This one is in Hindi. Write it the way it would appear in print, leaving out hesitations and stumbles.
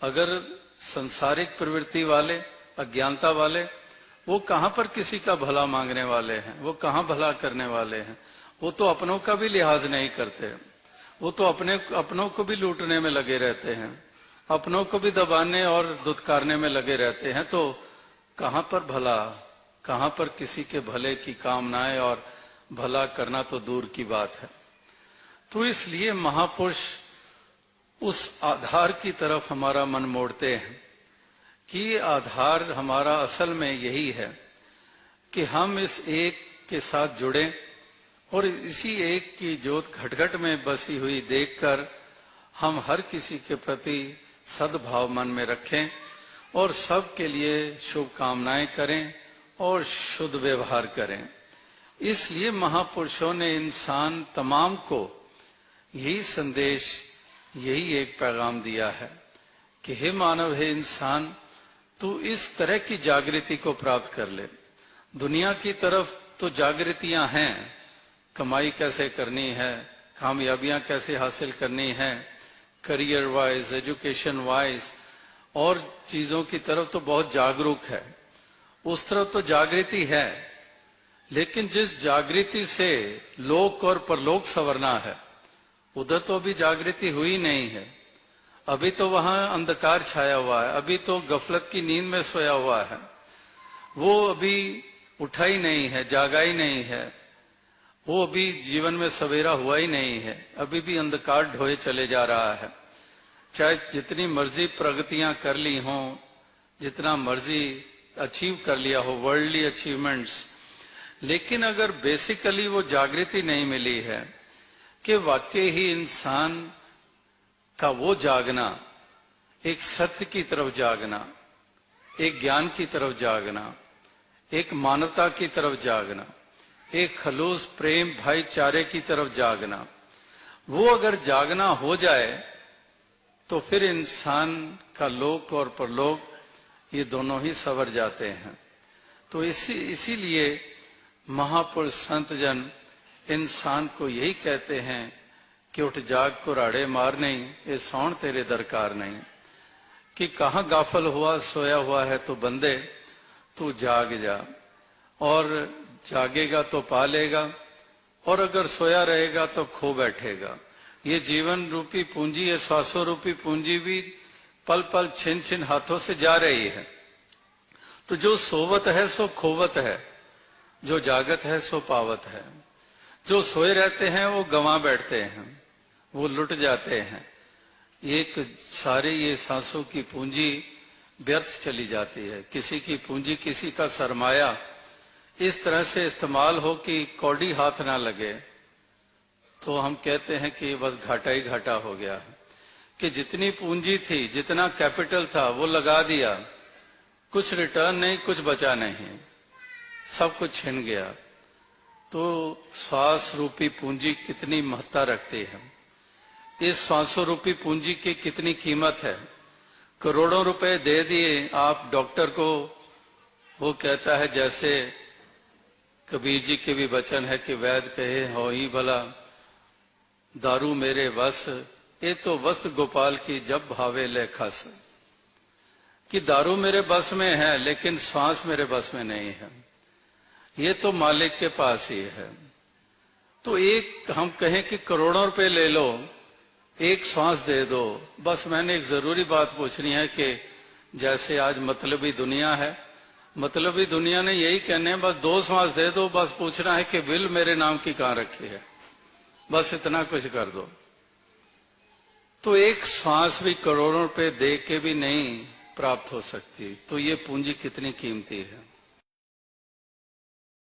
अगर संसारिक प्रवृत्ति वाले, अज्ञानता वाले, वो कहाँ पर किसी का भला मांगने वाले हैं, वो कहाँ भला करने वाले हैं। वो तो अपनों का भी लिहाज नहीं करते, वो तो अपनों को भी लूटने में लगे रहते हैं, अपनों को भी दबाने और दुत्कारने में लगे रहते हैं। तो कहाँ पर भला, कहाँ पर किसी के भले की कामनाएं, और भला करना तो दूर की बात है। तो इसलिए महापुरुष उस आधार की तरफ हमारा मन मोड़ते हैं कि आधार हमारा असल में यही है कि हम इस एक के साथ जुड़े और इसी एक की ज्योत घट-घट में बसी हुई देखकर हम हर किसी के प्रति सद्भाव मन में रखें और सबके लिए शुभ कामनाएं करें और शुद्ध व्यवहार करें। इसलिए महापुरुषों ने इंसान तमाम को यही संदेश, यही एक पैगाम दिया है कि हे मानव, हे इंसान, तू इस तरह की जागृति को प्राप्त कर ले। दुनिया की तरफ तो जागृतियां हैं, कमाई कैसे करनी है, कामयाबियां कैसे हासिल करनी है, करियर वाइज, एजुकेशन वाइज, और चीजों की तरफ तो बहुत जागरूक है, उस तरफ तो जागृति है। लेकिन जिस जागृति से लोक और परलोक संवरना है, उधर तो अभी जागृति हुई नहीं है। अभी तो वहां अंधकार छाया हुआ है, अभी तो गफलत की नींद में सोया हुआ है, वो अभी उठा ही नहीं है, जागा ही नहीं है, वो अभी जीवन में सवेरा हुआ ही नहीं है, अभी भी अंधकार ढोए चले जा रहा है। चाहे जितनी मर्जी प्रगतियां कर ली हों, जितना मर्जी अचीव कर लिया हो, वर्ल्डली अचीवमेंट्स, लेकिन अगर बेसिकली वो जागृति नहीं मिली है कि वाकई ही इंसान का वो जागना, एक सत्य की तरफ जागना, एक ज्ञान की तरफ जागना, एक मानवता की तरफ जागना, एक खलूस प्रेम भाईचारे की तरफ जागना, वो अगर जागना हो जाए तो फिर इंसान का लोक और परलोक ये दोनों ही संवर जाते हैं। तो इसीलिए महापुरुष संत जन इंसान को यही कहते हैं कि उठ जाग कुराड़े मार नहीं, ये सौण तेरे दरकार नहीं। कि कहाँ गाफल हुआ सोया हुआ है तो बंदे, तू जाग जा, और जागेगा तो पा लेगा, और अगर सोया रहेगा तो खो बैठेगा। ये जीवन रूपी पूंजी, ये श्वासों रूपी पूंजी भी पल पल छिन छिन हाथों से जा रही है। तो जो सोवत है सो खोवत है, जो जागत है सो पावत है। जो सोए रहते हैं वो गंवा बैठते हैं, वो लुट जाते हैं। एक सारी ये सांसों की पूंजी व्यर्थ चली जाती है। किसी की पूंजी, किसी का सरमाया इस तरह से इस्तेमाल हो कि कौड़ी हाथ ना लगे, तो हम कहते हैं कि बस घाटा ही घाटा हो गया। कि जितनी पूंजी थी, जितना कैपिटल था, वो लगा दिया, कुछ रिटर्न नहीं, कुछ बचा नहीं, सब कुछ छिन गया। तो श्वास रूपी पूंजी कितनी महत्ता रखती है, इस श्वासों रूपी पूंजी की कितनी कीमत है। करोड़ों रुपए दे दिए आप डॉक्टर को, वो कहता है, जैसे कबीर जी के भी वचन है कि वैद्य कहे हो ही भला, दारू मेरे वस, ये तो वस्त गोपाल की जब भावे ले खस। कि दारू मेरे बस में है लेकिन श्वास मेरे बस में नहीं है, ये तो मालिक के पास ही है। तो एक हम कहें कि करोड़ों रुपए ले लो, एक श्वास दे दो। बस मैंने एक जरूरी बात पूछनी है कि जैसे आज मतलबी दुनिया है, मतलबी दुनिया ने यही कहने हैं, बस 2 श्वास दे दो, बस पूछना है कि विल मेरे नाम की कहां रखी है, बस इतना कुछ कर दो। तो एक श्वास भी करोड़ों रुपए दे के भी नहीं प्राप्त हो सकती। तो ये पूंजी कितनी कीमती है।